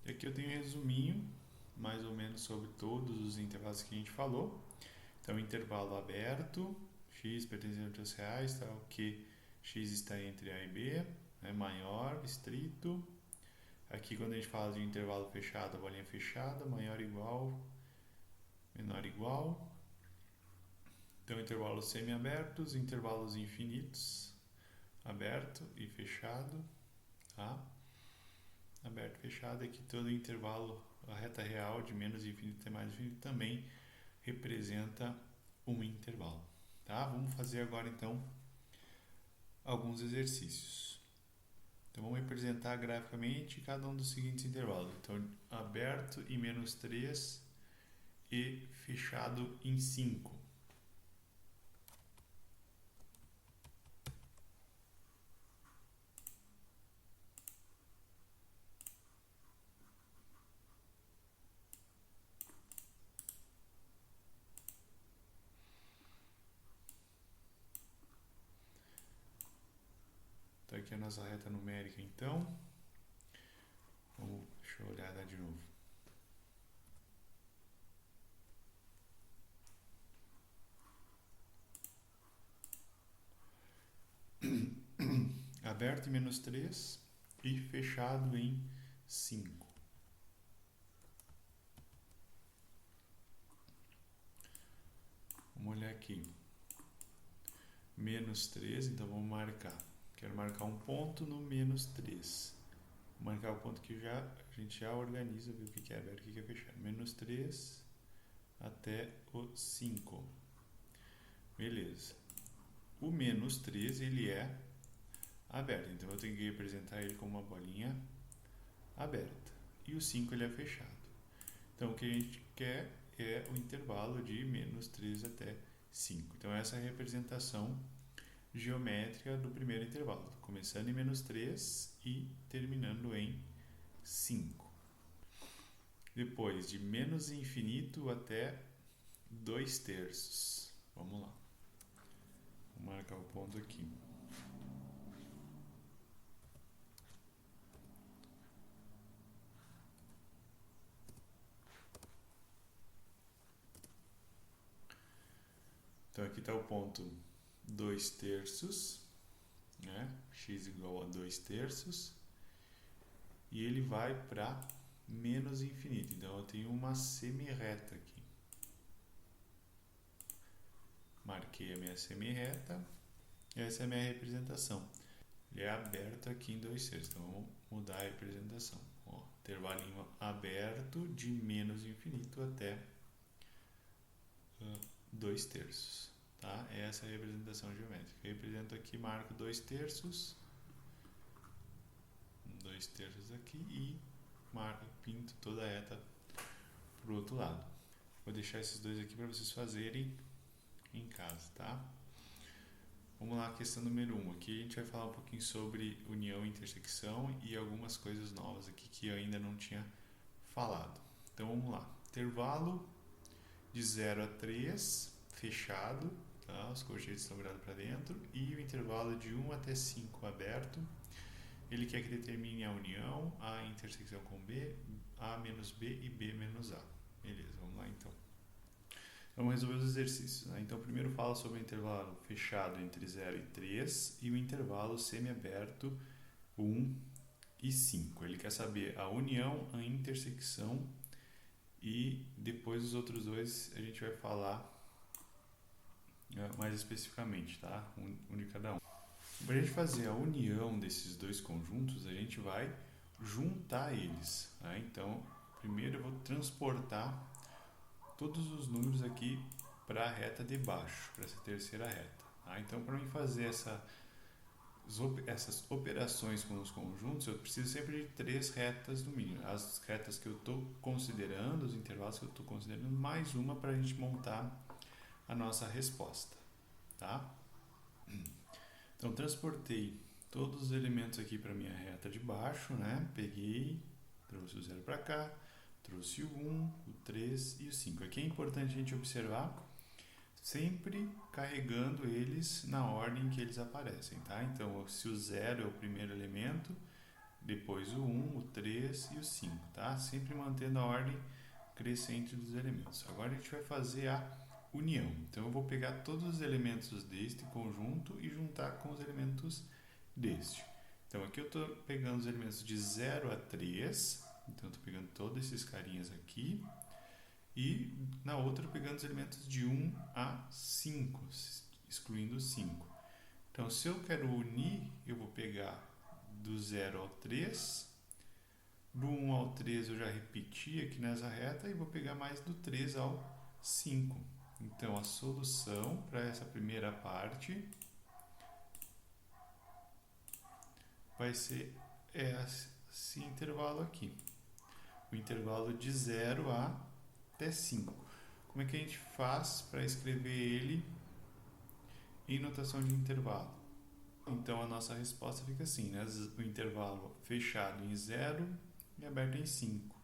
E aqui eu tenho um resuminho, mais ou menos, sobre todos os intervalos que a gente falou. Então, intervalo aberto, x pertence a outros reais, tal que x está entre A e B, é maior, estrito. Aqui, quando a gente fala de intervalo fechado, a bolinha fechada, maior igual, menor igual. Então, intervalos semi-abertos, intervalos infinitos, aberto e fechado, tá? Aberto e fechado é que todo intervalo, a reta real de menos infinito até mais infinito também representa um intervalo, tá? Vamos fazer agora então alguns exercícios. Então vamos representar graficamente cada um dos seguintes intervalos. Então, aberto em menos 3 e fechado em 5. Então aqui é a nossa reta numérica então. Deixa eu olhar lá de novo. Aberto em menos 3 e fechado em 5. Vamos olhar aqui. Menos 3, então vamos marcar. Quero marcar um ponto no menos 3. Vou marcar o ponto que a gente já organiza, ver o que é aberto e o que é fechado. Menos 3 até o 5. Beleza. O menos 3 ele é aberto, então eu tenho que representar ele como uma bolinha aberta. E o 5 ele é fechado. Então o que a gente quer é o intervalo de menos 3 até 5. Então essa é a representação geométrica do primeiro intervalo, começando em menos 3 e terminando em 5. Depois, de menos infinito até 2 terços. Vamos lá. Vou marcar o ponto aqui. Então aqui está o ponto 2 terços, né? X igual a 2 terços. E ele vai para menos infinito. Então eu tenho uma semi-reta aqui. Marquei a minha semi-reta. Essa é a minha representação. Ele é aberto aqui em 2 terços. Então vamos mudar a representação. Ó, intervalinho aberto de menos infinito até 2 terços. Tá? Essa é a representação geométrica. Eu represento aqui, marco 2 terços. 2 terços aqui e marco, pinto toda a reta para o outro lado. Vou deixar esses dois aqui para vocês fazerem em casa, tá? Vamos lá, questão número 1. Aqui a gente vai falar um pouquinho sobre união e intersecção e algumas coisas novas aqui que eu ainda não tinha falado. Então vamos lá. Intervalo de 0 a 3, fechado, tá? Os colchetes estão virados para dentro. E o intervalo de 1 até 5, aberto. Ele quer que determine a união, a intersecção com B, A menos B e B menos A. Beleza, vamos lá então. Vamos resolver os exercícios, né? Então, primeiro fala sobre o intervalo fechado entre 0 e 3 e o intervalo semiaberto 1 e 5. Ele quer saber a união, a intersecção e depois os outros dois a gente vai falar mais especificamente, tá? Um de cada um. Para a gente fazer a união desses dois conjuntos, a gente vai juntar eles, tá? Então, primeiro eu vou transportar todos os números aqui para a reta de baixo, para essa terceira reta. Tá? Então, para mim fazer essas operações com os conjuntos, eu preciso sempre de 3 retas no mínimo. As retas que eu estou considerando, os intervalos que eu estou considerando, mais uma para a gente montar a nossa resposta. Tá? Então, transportei todos os elementos aqui para a minha reta de baixo, né? Peguei, trouxe o 0 para cá, trouxe o 1, o 3 e o 5. Aqui é importante a gente observar, sempre carregando eles na ordem que eles aparecem, tá? Então, se o 0 é o primeiro elemento, depois o 1, o 3 e o 5, tá? Sempre mantendo a ordem crescente dos elementos. Agora a gente vai fazer a união. Então eu vou pegar todos os elementos deste conjunto e juntar com os elementos deste. Então aqui eu estou pegando os elementos de 0 a 3, então eu estou pegando todos esses carinhas aqui, e na outra pegando os elementos de 1 a 5, excluindo 5. Então se eu quero unir, eu vou pegar do 0 ao 3, do 1 ao 3 eu já repeti aqui nessa reta e vou pegar mais do 3 ao 5. Então a solução para essa primeira parte vai ser esse intervalo aqui, o intervalo de 0 até 5. Como é que a gente faz para escrever ele em notação de intervalo? Então a nossa resposta fica assim, né? O intervalo fechado em 0 e aberto em 5,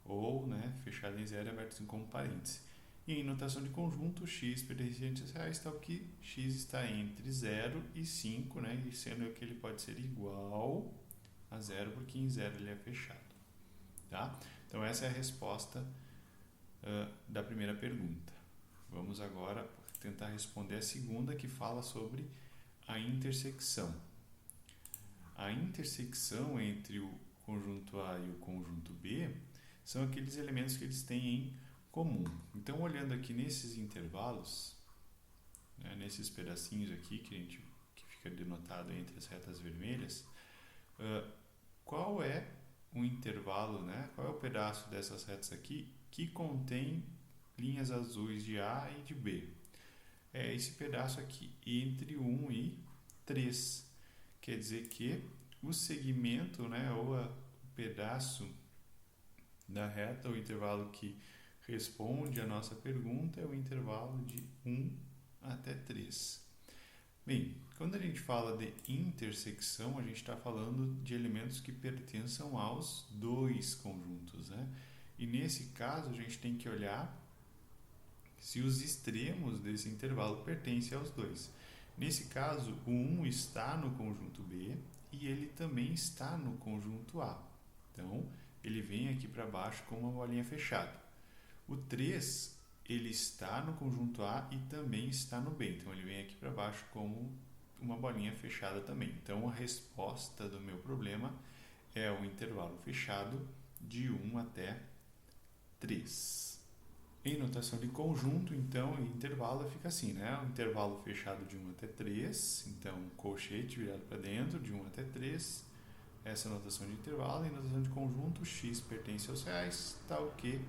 ou, né, fechado em 0 e aberto com parênteses. E em notação de conjunto, x pertencente aos reais está o que? X está entre 0 e 5, né? E sendo que ele pode ser igual a 0, porque em 0 ele é fechado. Tá? Então essa é a resposta da primeira pergunta. Vamos agora tentar responder a segunda, que fala sobre a intersecção. A intersecção entre o conjunto A e o conjunto B são aqueles elementos que eles têm em comum. Então, olhando aqui nesses intervalos, né, nesses pedacinhos aqui que fica denotado entre as retas vermelhas, qual é o intervalo, né? Qual é o pedaço dessas retas aqui que contém linhas azuis de A e de B? É esse pedaço aqui, entre 1 e 3. Quer dizer que o segmento, né, ou o pedaço da reta, o intervalo que responde a nossa pergunta é o intervalo de 1 até 3. Bem, quando a gente fala de intersecção, a gente está falando de elementos que pertençam aos dois conjuntos, né? E nesse caso, a gente tem que olhar se os extremos desse intervalo pertencem aos dois. Nesse caso, o 1 está no conjunto B e ele também está no conjunto A. Então, ele vem aqui para baixo com uma bolinha fechada. O 3, ele está no conjunto A e também está no B. Então, ele vem aqui para baixo como uma bolinha fechada também. Então, a resposta do meu problema é o intervalo fechado de 1 até 3. Em notação de conjunto, então, em intervalo fica assim, né? O intervalo fechado de 1 até 3, então, colchete virado para dentro, de 1 até 3, essa é a notação de intervalo. Em notação de conjunto, x pertence aos reais, tal que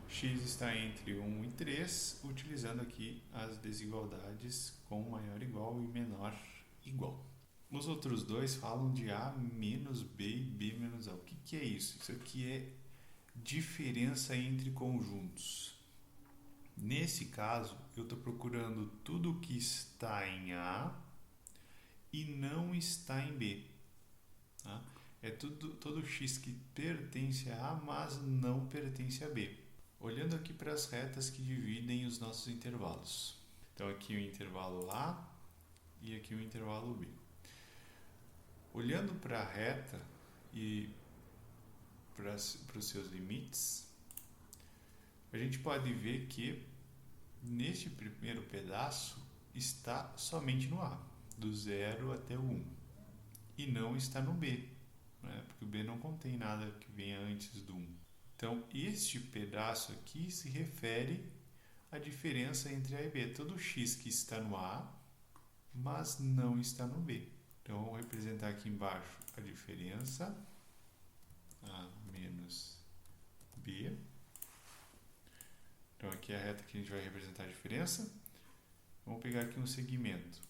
x está entre 1 e 3, utilizando aqui as desigualdades com maior igual e menor igual. Os outros dois falam de A menos B e B menos A. O que é isso? Isso aqui é diferença entre conjuntos. Nesse caso, eu estou procurando tudo que está em A e não está em B. Tá? É todo x que pertence a A, mas não pertence a B. Olhando aqui para as retas que dividem os nossos intervalos. Então, aqui o intervalo A e aqui o intervalo B. Olhando para a reta e para os seus limites, a gente pode ver que neste primeiro pedaço está somente no A, do 0 até o 1, e não está no B, né? Porque o B não contém nada que venha antes do 1. Então, este pedaço aqui se refere à diferença entre A e B. Todo x que está no A, mas não está no B. Então, eu vou representar aqui embaixo a diferença, A menos B. Então, aqui é a reta que a gente vai representar a diferença. Vamos pegar aqui um segmento.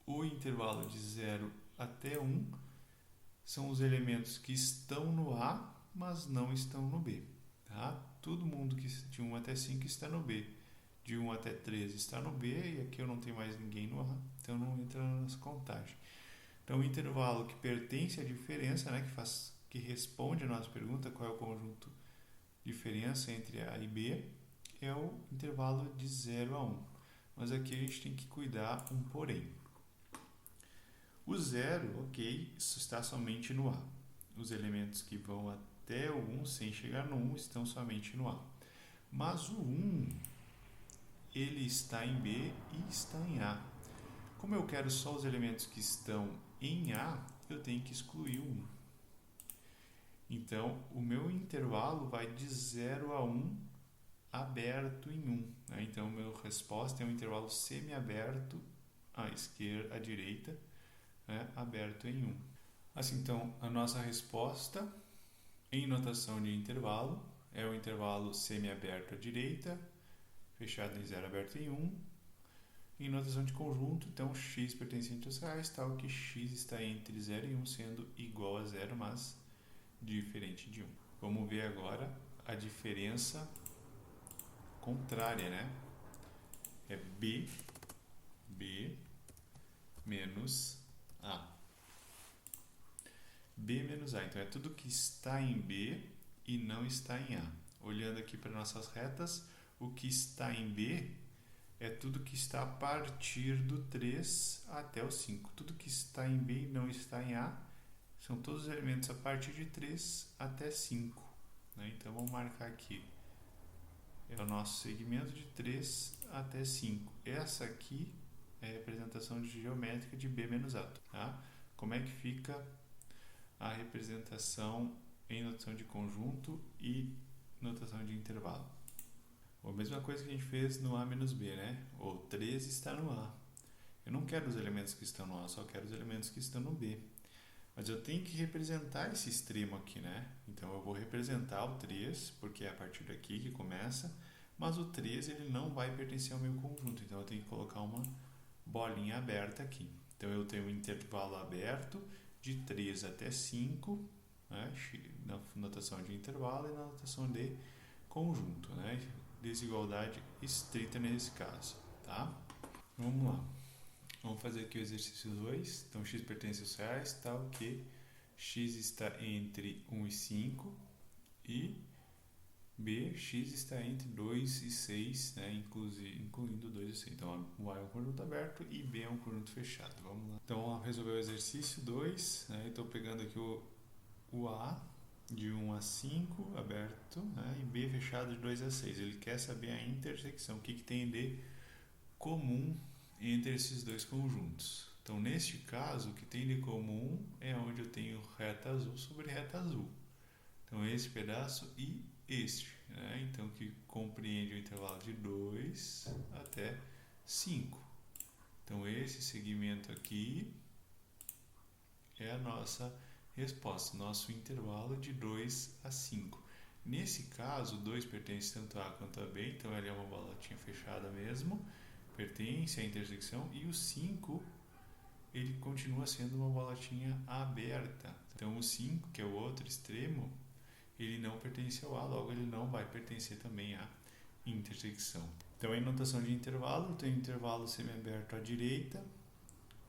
O intervalo de 0 até 1 são os elementos que estão no A, mas não estão no B. Tá? Todo mundo que de 1 até 5 está no B. De 1 até 3 está no B, e aqui eu não tenho mais ninguém no A, então não entra na nossa contagem. Então, o intervalo que pertence à diferença, né, que responde a nossa pergunta, qual é o conjunto diferença entre A e B, é o intervalo de 0 a 1. Mas aqui a gente tem que cuidar um porém. O 0, ok, isso está somente no A. Os elementos que vão até o 1 sem chegar no 1 estão somente no A. Mas o 1, ele está em B e está em A. Como eu quero só os elementos que estão em A, eu tenho que excluir o 1. Então, o meu intervalo vai de 0 a 1 aberto em 1. Né? Então, a minha resposta é um intervalo semiaberto à esquerda, à direita, né? Aberto em 1. Assim, então, a nossa resposta em notação de intervalo é o intervalo semiaberto à direita, fechado em 0, aberto em 1. Em notação de conjunto, então, x pertencente aos reais, tal que x está entre 0 e 1, sendo igual a 0, mas diferente de 1. Vamos ver agora a diferença contrária, né? É B menos A. B menos A. Então, é tudo que está em B e não está em A. Olhando aqui para nossas retas, o que está em B é tudo que está a partir do 3 até o 5. Tudo que está em B e não está em A são todos os elementos a partir de 3 até 5. Né? Então, vamos marcar aqui. É o nosso segmento de 3 até 5. Essa aqui é a representação geométrica de B menos A. Tá? Como é que fica a representação em notação de conjunto e notação de intervalo? A mesma coisa que a gente fez no A menos B, né? O 3 está no A. Eu não quero os elementos que estão no A, só quero os elementos que estão no B. Mas eu tenho que representar esse extremo aqui, né? Então, eu vou representar o 3, porque é a partir daqui que começa, mas o 3 ele não vai pertencer ao meu conjunto, então eu tenho que colocar uma bolinha aberta aqui. Então, eu tenho um intervalo aberto de 3 até 5, né? Na notação de intervalo e na notação de conjunto, né? Desigualdade estrita nesse caso, tá? Vamos lá. Vamos fazer aqui o exercício 2. Então, x pertence aos reais, tal que x está entre 1 e 5 e b, x está entre 2 e 6, né? Incluindo 2 e 6. Então, o A é um conjunto aberto e B é um conjunto fechado. Vamos lá. Então, vamos resolver o exercício 2. Né? Estou pegando aqui o A de 1 a 5 aberto, né? E B fechado de 2 a 6. Ele quer saber a intersecção, o que tem de comum entre esses dois conjuntos. Então, neste caso, o que tem de comum é onde eu tenho reta azul sobre reta azul. Então, esse pedaço e este, né? Então, que compreende o intervalo de 2 até 5. Então, esse segmento aqui é a nossa resposta, nosso intervalo de 2 a 5. Nesse caso, 2 pertence tanto a quanto a B, então ele é uma bolotinha fechada mesmo, pertence à intersecção, e o 5 ele continua sendo uma bolotinha aberta. Então, o 5, que é o outro extremo, ele não pertence ao A, logo ele não vai pertencer também à intersecção. Então, em notação de intervalo, eu tenho intervalo semiaberto à direita,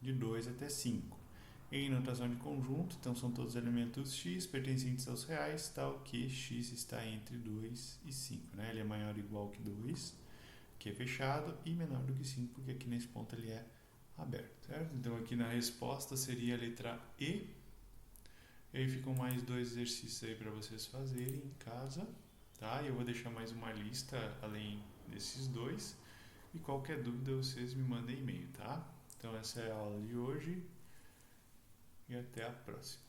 de 2 até 5. Em notação de conjunto, então são todos elementos x pertencentes aos reais, tal que x está entre 2 e 5. Né? Ele é maior ou igual que 2, que é fechado, e menor do que 5, porque aqui nesse ponto ele é aberto. Certo? Então aqui na resposta seria a letra E. E aí ficam mais 2 exercícios aí para vocês fazerem em casa. Tá? E eu vou deixar mais uma lista além desses 2. E qualquer dúvida vocês me mandem e-mail, tá? Então essa é a aula de hoje. E até a próxima.